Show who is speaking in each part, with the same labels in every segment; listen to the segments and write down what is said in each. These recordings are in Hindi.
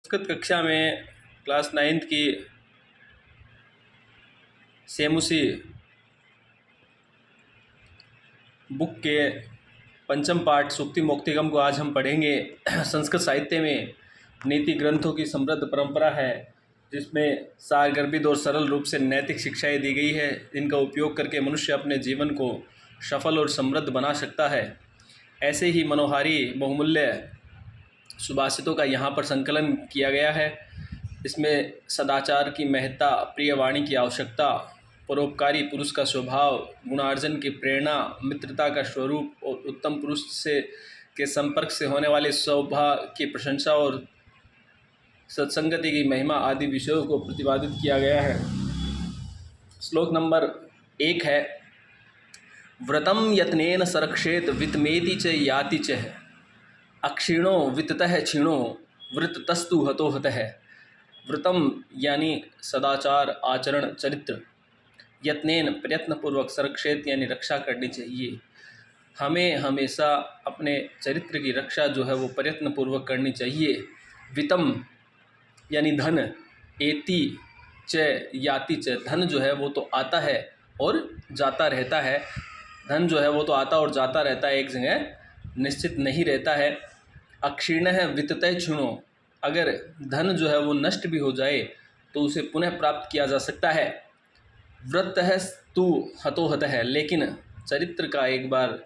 Speaker 1: संस्कृत कक्षा में क्लास 9th की सेमुसी बुक के पंचम पाठ सूक्ति मोक्तिगम को आज हम पढ़ेंगे। संस्कृत साहित्य में नीति ग्रंथों की समृद्ध परंपरा है, जिसमें सारगर्भित और सरल रूप से नैतिक शिक्षाएं दी गई है। इनका उपयोग करके मनुष्य अपने जीवन को सफल और समृद्ध बना सकता है। ऐसे ही मनोहारी बहुमूल्य सुभाषितों का यहाँ पर संकलन किया गया है। इसमें सदाचार की महत्ता, प्रिय वाणी की आवश्यकता, परोपकारी पुरुष का स्वभाव, गुणार्जन की प्रेरणा, मित्रता का स्वरूप और उत्तम पुरुष से के संपर्क से होने वाले सौभाग्य की प्रशंसा और सत्संगति की महिमा आदि विषयों को प्रतिपादित किया गया है। श्लोक नंबर 1 है, व्रतम यत्नेन सरक्षेत वित्तमेति च याति च अक्षीणो वित्ततः क्षीणो वृत्तस्तु हतो हतः। व्रतम यानी सदाचार, आचरण, चरित्र। यत्नेन प्रयत्नपूर्वक, सरक्षेत यानी रक्षा करनी चाहिए। हमें हमेशा अपने चरित्र की रक्षा जो है वो प्रयत्नपूर्वक करनी चाहिए। वित्तम यानी धन, एति च याति च, धन जो है वो तो आता है और जाता रहता है। धन जो है वो तो आता और जाता रहता है, एक जगह निश्चित नहीं रहता है। अक्षीणः वित्ततः क्षीणो, अगर धन जो है वो नष्ट भी हो जाए तो उसे पुनः प्राप्त किया जा सकता है। वृत्तः तु हतो हतः, लेकिन चरित्र का एक बार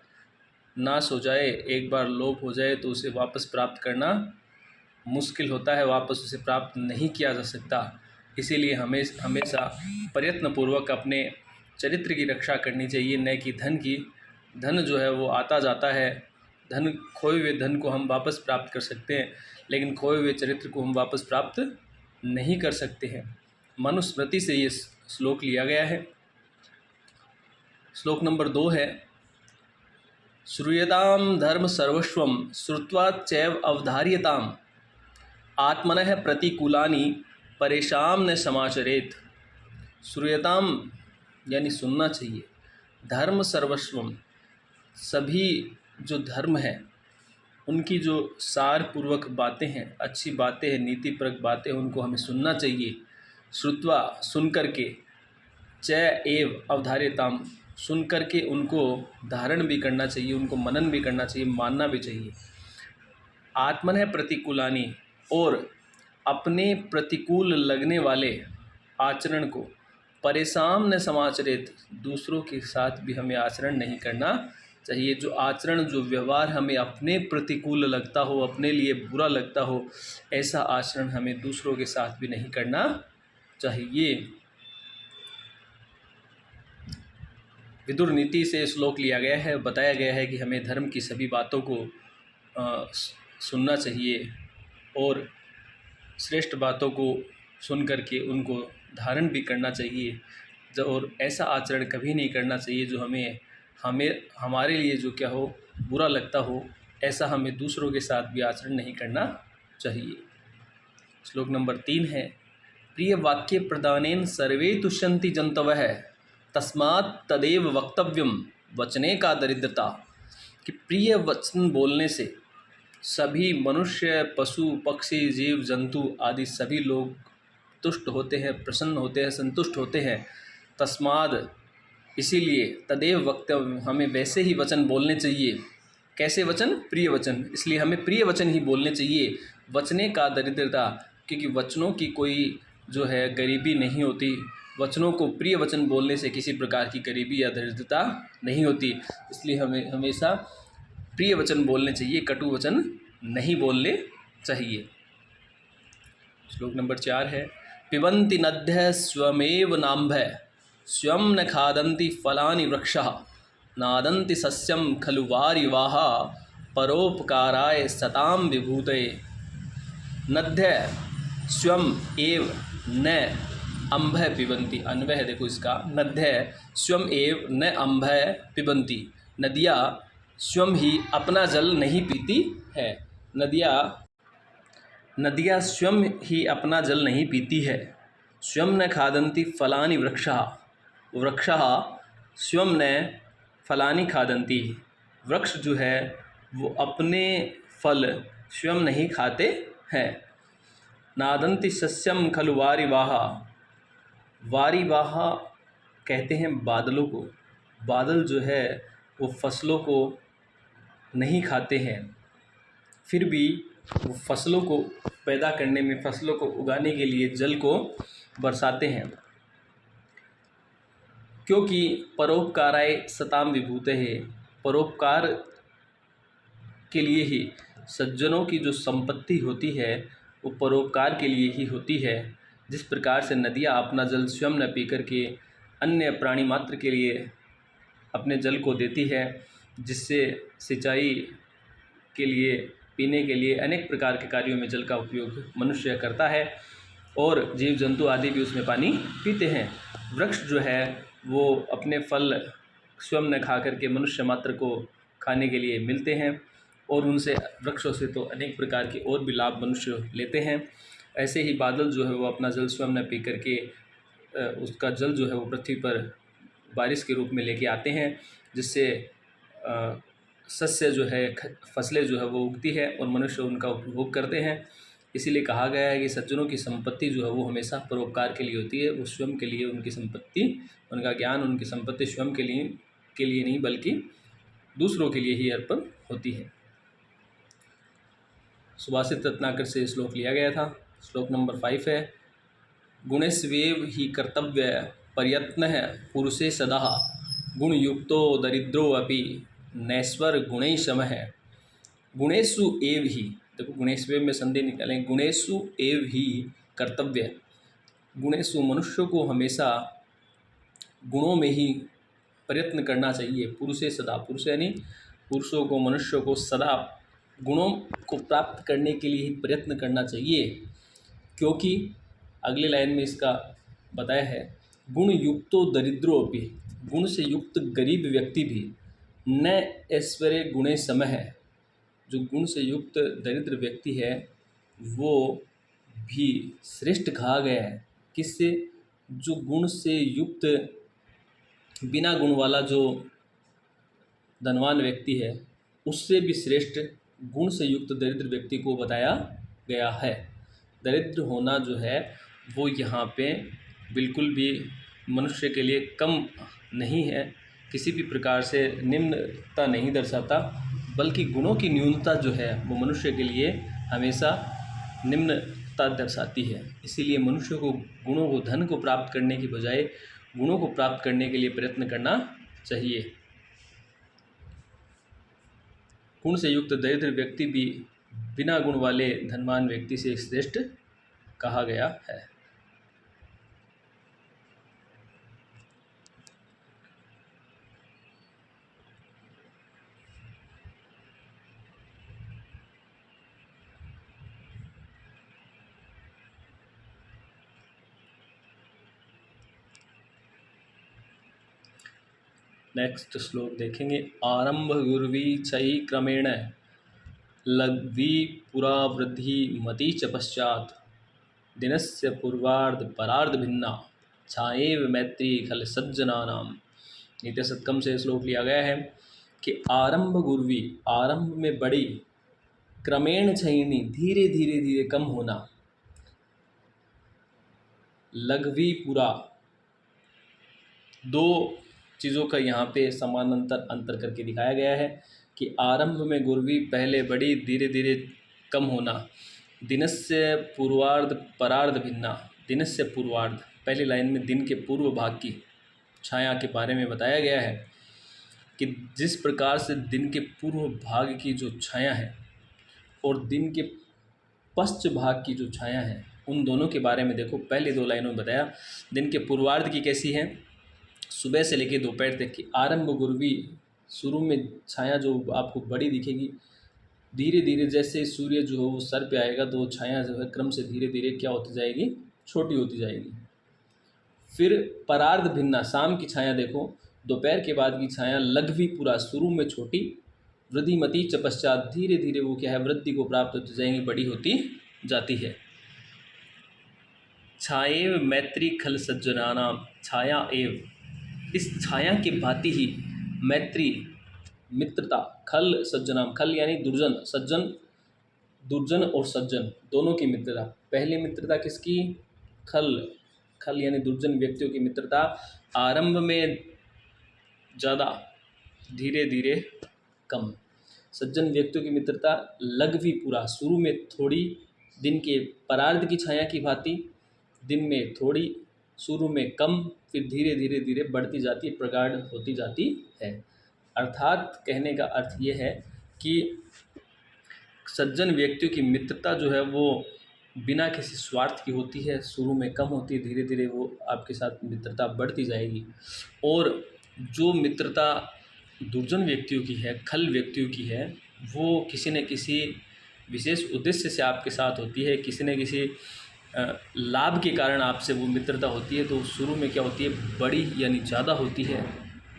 Speaker 1: नाश हो जाए, एक बार लोप हो जाए तो उसे वापस प्राप्त करना मुश्किल होता है, वापस उसे प्राप्त नहीं किया जा सकता। इसीलिए हमें हमेशा प्रयत्नपूर्वक अपने चरित्र की रक्षा करनी चाहिए, न कि धन की। धन जो है वो आता जाता है। धन, खोए हुए धन को हम वापस प्राप्त कर सकते हैं, लेकिन खोए हुए चरित्र को हम वापस प्राप्त नहीं कर सकते हैं। मनुस्मृति से ये श्लोक लिया गया है। श्लोक नंबर 2 है, श्रूयताम धर्म सर्वस्वम श्रुत्वा चैव अवधार्यताम आत्मनः प्रतिकूलानि परेशान न समाचरेत। श्रूयताम यानी सुनना चाहिए। धर्म सर्वस्वम, सभी जो धर्म है उनकी जो सारपूर्वक बातें हैं, अच्छी बातें हैं, नीतिपरक बातें हैं, उनको हमें सुनना चाहिए। श्रुत्वा, सुन करके, च एव अवधार्यताम, सुन करके उनको धारण भी करना चाहिए, उनको मनन भी करना चाहिए, मानना भी चाहिए। आत्मनः प्रतिकूलानि, और अपने प्रतिकूल लगने वाले आचरण को, परेशान न समाचरित, दूसरों के साथ भी हमें आचरण नहीं करना चाहिए। जो आचरण, जो व्यवहार हमें अपने प्रतिकूल लगता हो, अपने लिए बुरा लगता हो, ऐसा आचरण हमें दूसरों के साथ भी नहीं करना चाहिए। विदुर नीति से श्लोक लिया गया है। बताया गया है कि हमें धर्म की सभी बातों को सुनना चाहिए और श्रेष्ठ बातों को सुन करके उनको धारण भी करना चाहिए। और ऐसा आचरण कभी नहीं करना चाहिए जो हमारे लिए जो क्या हो, बुरा लगता हो। ऐसा हमें दूसरों के साथ भी आचरण नहीं करना चाहिए। श्लोक नंबर 3 है, प्रिय वाक्य प्रदानेन सर्वे तुष्यन्ति जन्तवः तस्मात् तदेव वक्तव्यम वचने का दरिद्रता। कि प्रिय वचन बोलने से सभी मनुष्य, पशु, पक्षी, जीव जंतु आदि सभी लोग तुष्ट होते हैं, प्रसन्न होते हैं, संतुष्ट होते हैं। तस्माद, इसीलिए, तदेव वक्तव्य, हमें वैसे ही वचन बोलने चाहिए। कैसे वचन? प्रिय वचन। इसलिए हमें प्रिय वचन ही बोलने चाहिए। वचने का दरिद्रता, क्योंकि वचनों की कोई जो है गरीबी नहीं होती। वचनों को प्रिय वचन बोलने से किसी प्रकार की गरीबी या दरिद्रता नहीं होती। इसलिए हमें हमेशा प्रिय वचन बोलने चाहिए, कटु वचन नहीं बोलने चाहिए। श्लोक नंबर 4 है, पिबन्ति नद्यः स्वमेव नाम्भः स्वयं न खादन्ति फलानि वृक्षः नादन्ति सस्यं खलु वारिवाः परोपकाराय सतां विभूतये। नद्यः स्वयं एव न अम्भः पिबन्ति, अन्वय देखो इसका, नद्यः स्वयं एव न अम्भः पिबन्ति, नदियाँ स्वयं ही अपना जल नहीं पीती है। नदियाँ स्वयं ही अपना जल नहीं पीती है। स्वयं न खादन्ति फलानि वृक्षः, वृक्षः स्वयं न फलानि खादन्ति, वृक्ष जो है वो अपने फल स्वयं नहीं खाते हैं। नादंति सस्यम खलु वारिवाहा। वारिवाहा कहते हैं बादलों को। बादल जो है वो फसलों को नहीं खाते हैं, फिर भी वो फसलों को पैदा करने में, फसलों को उगाने के लिए जल को बरसाते हैं। क्योंकि परोपकाराय सताम विभूते है, परोपकार के लिए ही सज्जनों की जो संपत्ति होती है वो परोपकार के लिए ही होती है। जिस प्रकार से नदियाँ अपना जल स्वयं न पी कर के अन्य प्राणी मात्र के लिए अपने जल को देती है, जिससे सिंचाई के लिए, पीने के लिए अनेक प्रकार के कार्यों में जल का उपयोग मनुष्य करता है और जीव जंतु आदि भी उसमें पानी पीते हैं। वृक्ष जो है वो अपने फल स्वयं न खा करके मनुष्य मात्र को खाने के लिए मिलते हैं और उनसे, वृक्षों से तो अनेक प्रकार के और भी लाभ मनुष्य लेते हैं। ऐसे ही बादल जो है वो अपना जल स्वयं न पी करके उसका जल जो है वो पृथ्वी पर बारिश के रूप में लेके आते हैं, जिससे सस्य जो है, फसलें जो है वो उगती है और मनुष्य उनका उपभोग करते हैं। इसीलिए कहा गया है कि सज्जनों की संपत्ति जो है वो हमेशा परोपकार के लिए होती है। वो स्वयं के लिए उनकी संपत्ति, उनका ज्ञान, उनकी संपत्ति स्वयं के लिए नहीं बल्कि दूसरों के लिए ही अर्पण होती है। सुभाषित रत्नाकर से श्लोक लिया गया था। श्लोक नंबर 5 है, गुणेष्वेव ही कर्तव्य प्रयत्नः पुरुषे सदा, गुणयुक्तो दरिद्रो अपि नैश्वर गुणैः समः। गुणेषु एव ही, देखो गुणेष्वेव में संधि निकालें, गुणेषु एव ही कर्तव्य। गुणेषु, मनुष्य को हमेशा गुणों में ही प्रयत्न करना चाहिए। पुरुषे सदा, पुरुष यानी पुरुषों को, मनुष्य को सदा गुणों को प्राप्त करने के लिए ही प्रयत्न करना चाहिए। क्योंकि अगले लाइन में इसका बताया है, गुण युक्तो दरिद्रो अपि, गुण से युक्त गरीब व्यक्ति भी न ऐश्वर्य गुणे सम है। जो गुण से युक्त दरिद्र व्यक्ति है वो भी श्रेष्ठ कहा गया है। किससे? जो गुण से युक्त, बिना गुण वाला जो धनवान व्यक्ति है उससे भी श्रेष्ठ गुण से युक्त दरिद्र व्यक्ति को बताया गया है। दरिद्र होना जो है वो यहाँ पे बिल्कुल भी मनुष्य के लिए कम नहीं है, किसी भी प्रकार से निम्नता नहीं दर्शाता, बल्कि गुणों की न्यूनता जो है वो मनुष्य के लिए हमेशा निम्नता दर्शाती है। इसीलिए मनुष्य को गुणों को, धन को प्राप्त करने की बजाय गुणों को प्राप्त करने के लिए प्रयत्न करना चाहिए। गुण से युक्त दरिद्र व्यक्ति भी बिना गुण वाले धनवान व्यक्ति से श्रेष्ठ कहा गया है। नेक्स्ट श्लोक देखेंगे, आरंभ गुर्वी चई क्रमेण लघ्वी पुरा वृद्धि मति च पश्चात, दिनस्य पूर्वार्ध परार्ध भिन्ना, छाएव मैत्री खल सज्जनानाम। नित्य सत्कम से श्लोक लिया गया है कि आरंभ गुर्वी, आरंभ में बड़ी, क्रमेण क्षयिणी, धीरे धीरे धीरे कम होना, लघ्वी पुरा, दो चीज़ों का यहाँ पे समानांतर अंतर करके दिखाया गया है कि आरंभ में गुर्वी, पहले बड़ी, धीरे धीरे कम होना, दिनस्य पूर्वार्ध परार्ध भिन्ना, दिनस्य पूर्वार्ध, पहली लाइन में दिन के पूर्व भाग की छाया के बारे में बताया गया है कि जिस प्रकार से दिन के पूर्व भाग की जो छाया है और दिन के पश्चिम भाग की जो छाया है, उन दोनों के बारे में देखो पहले 2 लाइनों में बताया। दिन के पूर्वार्ध की कैसी है, सुबह से लेकर दोपहर तक की। आरंभ गुर्वी, शुरू में छाया जो आपको बड़ी दिखेगी, धीरे धीरे जैसे सूर्य जो है वो सर पे आएगा तो छाया जो है क्रम से धीरे धीरे क्या होती जाएगी, छोटी होती जाएगी। फिर परार्ध भिन्ना, शाम की छाया देखो, दोपहर के बाद की छाया लघ्वी पुरा, शुरू में छोटी, वृद्धिमती च पश्चात, धीरे धीरे वो क्या है, वृद्धि को प्राप्त होती जाएंगी, बड़ी होती जाती है। छाएव मैत्री खल सज्जनानाम, छाया एव, इस छाया के भांति ही मैत्री, मित्रता, खल सज्जनाम, खल यानी दुर्जन, सज्जन, दुर्जन और सज्जन दोनों की मित्रता, पहली मित्रता किसकी? खल। खल यानी दुर्जन व्यक्तियों की मित्रता आरंभ में ज़्यादा, धीरे धीरे कम। सज्जन व्यक्तियों की मित्रता लघवी पूरा, शुरू में थोड़ी, दिन के परार्ध की छाया की भांति, दिन में थोड़ी, शुरू में कम, फिर धीरे धीरे धीरे बढ़ती जाती है, प्रगाढ़ होती जाती है। अर्थात कहने का अर्थ ये है कि सज्जन व्यक्तियों की मित्रता जो है वो बिना किसी स्वार्थ की होती है, शुरू में कम होती है, धीरे धीरे वो आपके साथ मित्रता बढ़ती जाएगी। और जो मित्रता दुर्जन व्यक्तियों की है, खल व्यक्तियों की है, वो किसी न किसी विशेष उद्देश्य से आपके साथ होती है, किसी न किसी लाभ के कारण आपसे वो मित्रता होती है। तो शुरू में क्या होती है, बड़ी यानी ज़्यादा होती है,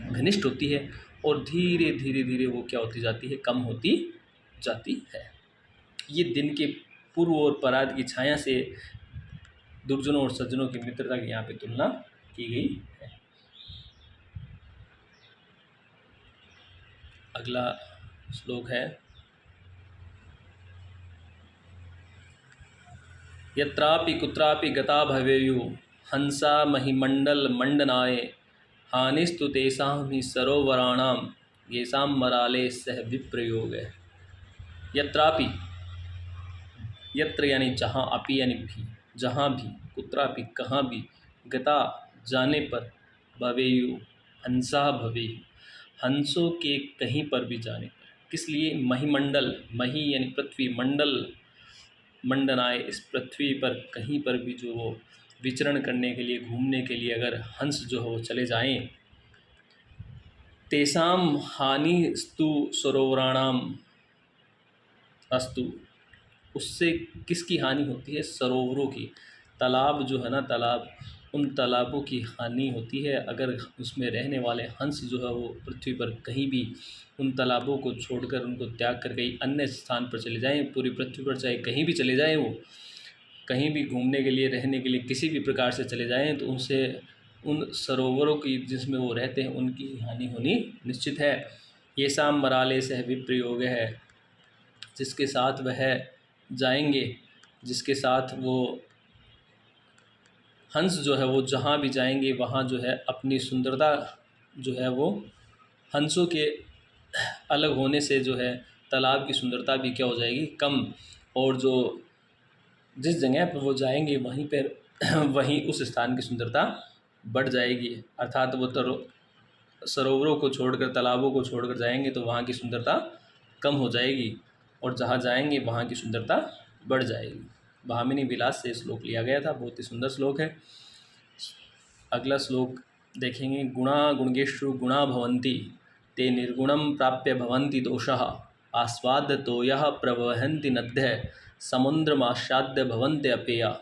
Speaker 1: घनिष्ठ होती है, और धीरे धीरे धीरे वो क्या होती जाती है, कम होती जाती है। ये दिन के पूर्व और परार्ध की छाया से दुर्जनों और सज्जनों की मित्रता की यहाँ पे तुलना की गई है। अगला श्लोक है, यत्रापि कुत्रापि गता भवेयु हंसा महिमंडल मंडनाय हानिस्तु तेषां हि सरोवराणां येषां मराले सह विप्रयोग है। यत्रापि, यत्र यानी जहाँ, अपि यानी भी, जहाँ भी, कुत्रापि कहाँ भी, गता जाने पर, भवेयु हंसा भवेयु हंसों के कहीं पर भी जाने पर, किस लिए? महिमंडल, मही यानी पृथ्वी, मंडल मंडनाए, इस पृथ्वी पर कहीं पर भी जो वो विचरण करने के लिए, घूमने के लिए अगर हंस जो है वो चले जाएं, तेषाम हानि स्तु सरोवराणाम अस्तु, उससे किसकी हानि होती है? सरोवरों की, तालाब जो है ना, तालाब, उन तालाबों की हानि होती है अगर उसमें रहने वाले हंस जो है वो पृथ्वी पर कहीं भी उन तालाबों को छोड़कर, उनको त्याग कर कहीं अन्य स्थान पर चले जाएं, पूरी पृथ्वी पर चाहे कहीं भी चले जाएं, वो कहीं भी घूमने के लिए, रहने के लिए, किसी भी प्रकार से चले जाएं, तो उनसे, उन सरोवरों की जिसमें वो रहते हैं, उनकी हानि होनी निश्चित है। ये शाम मराले से विप्रयोग है, जिसके साथ वह जाएंगे, जिसके साथ वो हंस जो है वो जहाँ भी जाएंगे वहाँ जो है अपनी सुंदरता जो है वो हंसों के अलग होने से जो है तालाब की सुंदरता भी क्या हो जाएगी? कम। और जो जिस जगह पर वो जाएंगे वहीं पर वहीं उस स्थान की सुंदरता बढ़ जाएगी। अर्थात वो सरोवरों को छोड़कर, तालाबों को छोड़कर जाएंगे तो वहाँ की सुंदरता कम हो जाएगी, और जहाँ जाएंगे वहाँ की सुंदरता बढ़ जाएगी। भामिनी विलास से श्लोक लिया गया था, बहुत ही सुंदर श्लोक है। अगला श्लोक देखेंगे, गुणा गुणगेषु गुणा भवन्ति ते निर्गुणं प्राप्य भवन्ति दोषः आस्वाद्यतोयः प्रवहन्ति नद्यः समुद्रमास्वाद्य भवन्ति अपेया।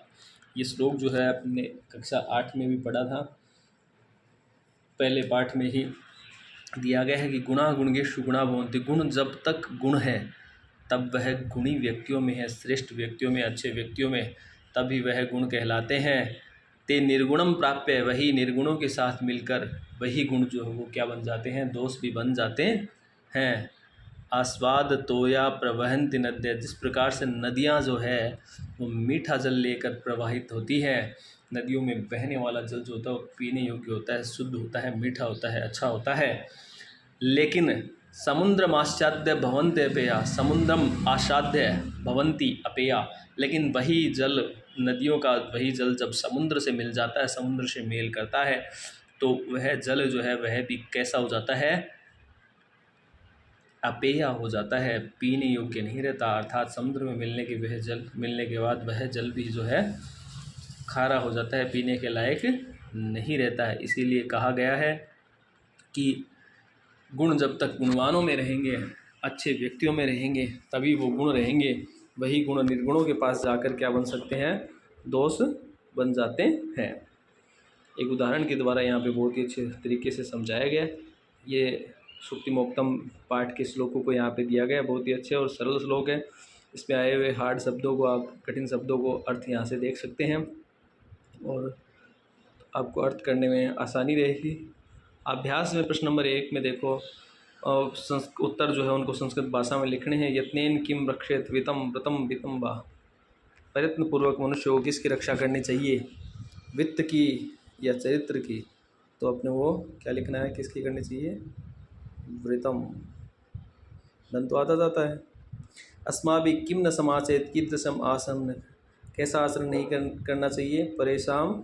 Speaker 1: ये श्लोक जो है अपने कक्षा 8 में भी पढ़ा था, पहले पाठ में ही दिया गया है कि गुणा गुणगेषु गुणा भवन्ति, गुण जब तक गुण है तब वह गुणी व्यक्तियों में है, श्रेष्ठ व्यक्तियों में, अच्छे व्यक्तियों में, तभी वह गुण कहलाते हैं। ते निर्गुणम प्राप्य, वही निर्गुणों के साथ मिलकर वही गुण जो है वो क्या बन जाते हैं? दोष भी बन जाते हैं। आस्वाद तोया प्रवहन्ति नद्य, जिस प्रकार से नदियाँ जो है वो मीठा जल लेकर प्रवाहित होती है, नदियों में बहने वाला जल जो होता है वो पीने योग्य होता है, शुद्ध होता है, मीठा होता है, अच्छा होता है। लेकिन समुद्रम आस्वाद्य भवन्ति अपेया, समुद्रम आस्वाद्य भवन्ति अपेया, लेकिन वही जल, नदियों का वही जल जब समुद्र से मिल जाता है, समुद्र से मेल करता है, तो वह जल जो है वह भी कैसा हो जाता है? अपेय हो जाता है, पीने योग्य नहीं रहता। अर्थात समुद्र में मिलने के वह जल, मिलने के बाद वह जल भी जो है खारा हो जाता है, पीने के लायक नहीं रहता है। इसीलिए कहा गया है कि गुण जब तक गुणवानों में रहेंगे, अच्छे व्यक्तियों में रहेंगे, तभी वो गुण रहेंगे। वही गुण निर्गुणों के पास जाकर क्या बन सकते हैं? दोष बन जाते हैं। एक उदाहरण के द्वारा यहाँ पे बहुत ही अच्छे तरीके से समझाया गया। ये सुक्तिमोक्तम पाठ के श्लोकों को यहाँ पे दिया गया, बहुत ही अच्छे और सरल श्लोक है। इसमें आए हुए हार्ड शब्दों को, आप कठिन शब्दों को अर्थ यहाँ से देख सकते हैं और आपको अर्थ करने में आसानी रहेगी। अभ्यास में प्रश्न नंबर 1 में देखो, उत्तर जो है उनको संस्कृत भाषा में लिखने हैं। यत्नेन किम रक्षेत वितम व्रतम वितम वा, प्रयत्नपूर्वक मनुष्य को किसकी रक्षा करनी चाहिए, वित्त की या चरित्र की? तो अपने वो क्या लिखना है, किसकी करनी चाहिए, वृतम। धन तो आता जाता है। अस्माभिः किम न समाचेत कीदृशम आसन, कैसा आचरण नहीं करना चाहिए, परेशान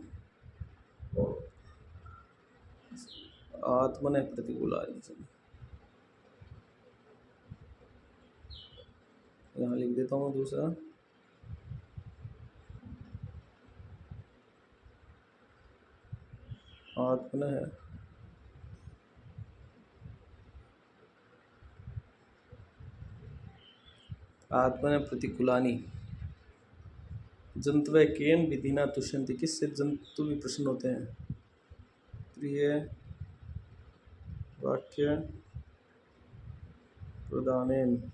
Speaker 1: आत्मन प्रतिकूल। यहाँ लिख देता हूँ दूसरा, आत्मन है आत्मन प्रतिकूलानि जंतवः केन विधिना तुष्यन्ति, किससे जंतु भी प्रसन्न होते हैं। प्रिय वाक्य प्रदानेन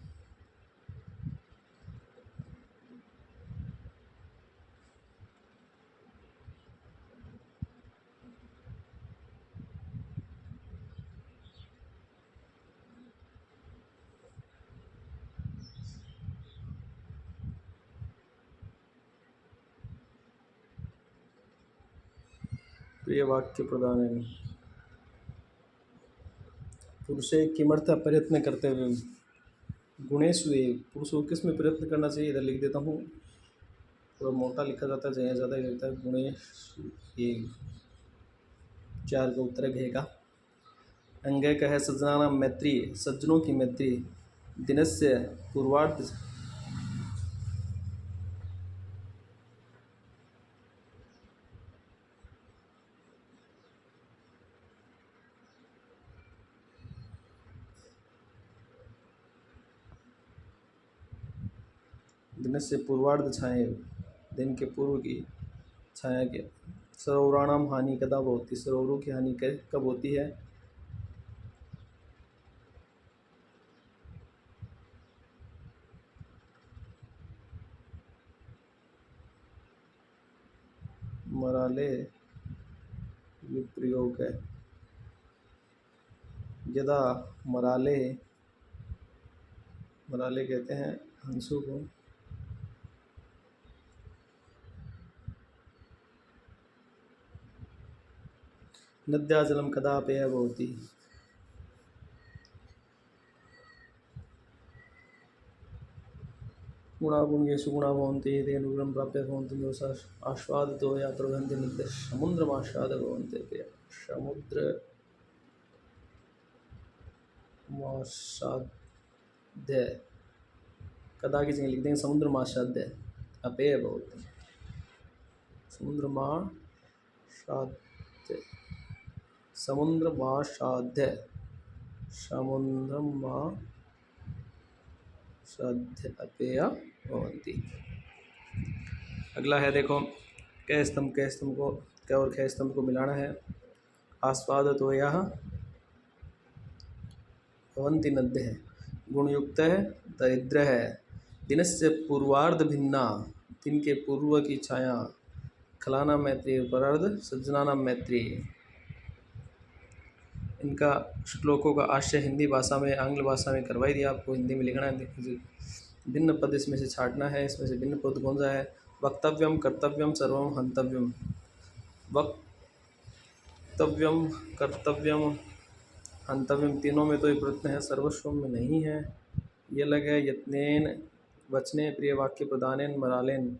Speaker 1: प्रिय वाक्य प्रदानेन पुरुषे किमर्थ प्रयत्न करते हुए, गुणेषु एव, पुरुष को किस में प्रयत्न करना चाहिए, इधर लिख देता हूँ, थोड़ा मोटा लिखा जाता है, जहाँ ज़्यादा ही रहता है। गुणेषु एव, 4 का उत्तर घेगा। अंग का है सज्जनानां मैत्री, सज्जनों की मैत्री, दिनस्य पूर्वार्ध दिन से पूर्वार्ध छाए, दिन के पूर्व की छाया के। सरोवराणाम हानि कदा होती, सरोवरों की हानि कब होती है, मराले विप्रयोग है। यदा मराले, मराले कहते हैं हंसों को, नद्या जलम कदा पेय भवति, गुणागुण्येषु गुणा भवन्ति, तेन गुणं प्राप्य भवन्ति दोषा आस्वादितो या प्रभन्ति नित्य समुद्रमास्वाद भवन्ति पेय। समुद्र मासाध्य, कदा की जगह लिख देंगे समुद्र मासाध्य, अपेय भवति, समुद्र मासाध्य, समुद्र मासाध्य, समुद्र मासाध्य अपेय भवन्ति। अगला है देखो, कै स्तंभ को कै और कै स्तंभ को मिलाना है। आस्वाद तो यह भवन्ति नद्य है, गुणयुक्त है, दरिद्र है, दिनस्य पूर्वार्ध भिन्ना, दिन के पूर्व की छाया, खलाना मैत्री, परार्ध सज्जनाना मैत्री। इनका श्लोकों का आशय हिंदी भाषा में, आंग्ल भाषा में करवाई दिया, आपको हिंदी में लिखना है। भिन्न पद इसमें से छाटना है, इसमें से भिन्न पद कौन सा है, वक्तव्यम, कर्तव्यम, सर्वम, हंतव्यम। वक्तव्यम, कर्तव्यम, हंतव्यम, तीनों में तो ये प्रयत्न है, सर्वस्व में नहीं है, ये अलग है। यत्नेन वचने, प्रिय वाक्य प्रदानेन, मरालेन,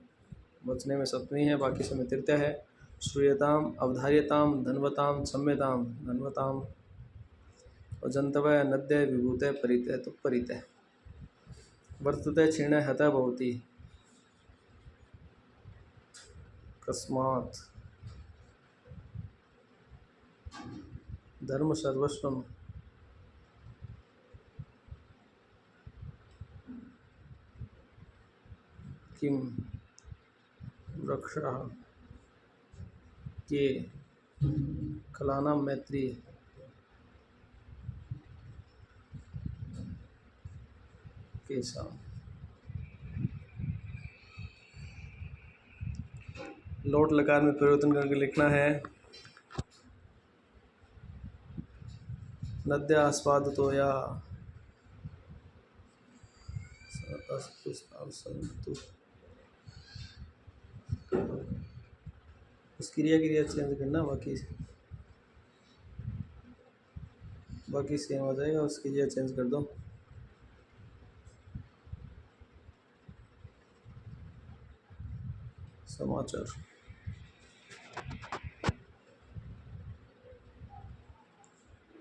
Speaker 1: वचने में सप्तमी है, बाकी सब में तृतीय है। श्रूयताम, अवधार्यताम, धनवताम, सम्यताम, धनवताम, और जंतवय, नद्य, विभूतय, परितय, तो परितय। वर्तते क्षीण हतः भवति, कस्मात्, धर्म सर्वस्वम, किम, वृक्षः के, खलाना मैत्री, केशा। लोट लकार में परिवर्तन करके लिखना है, नद्या आस्वाद तो या उस क्रिया चेंज करना, बाकी सेम हो जाएगा, उस क्रिया चेंज कर दो। समाचार।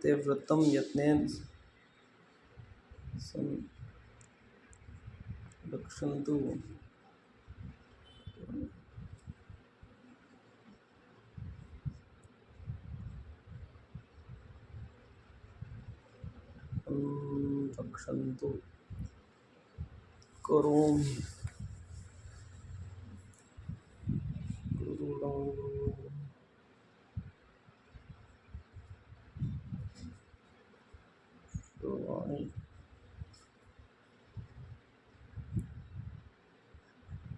Speaker 1: ते व्रतम यत्नेन रक्षन्तु रक्षन्तु करोमि।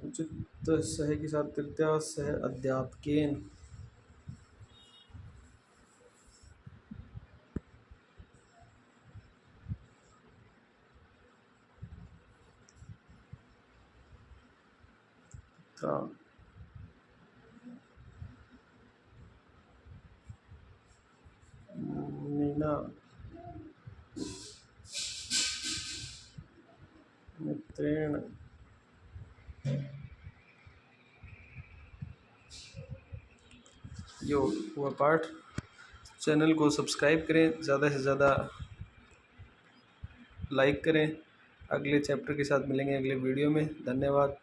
Speaker 1: उचित सह के साथ तृतीया सह अध्यापकेन मीना मित्रेण यो हुआ पाठ। चैनल को सब्सक्राइब करें, ज़्यादा से ज़्यादा लाइक करें। अगले चैप्टर के साथ मिलेंगे अगले वीडियो में। धन्यवाद।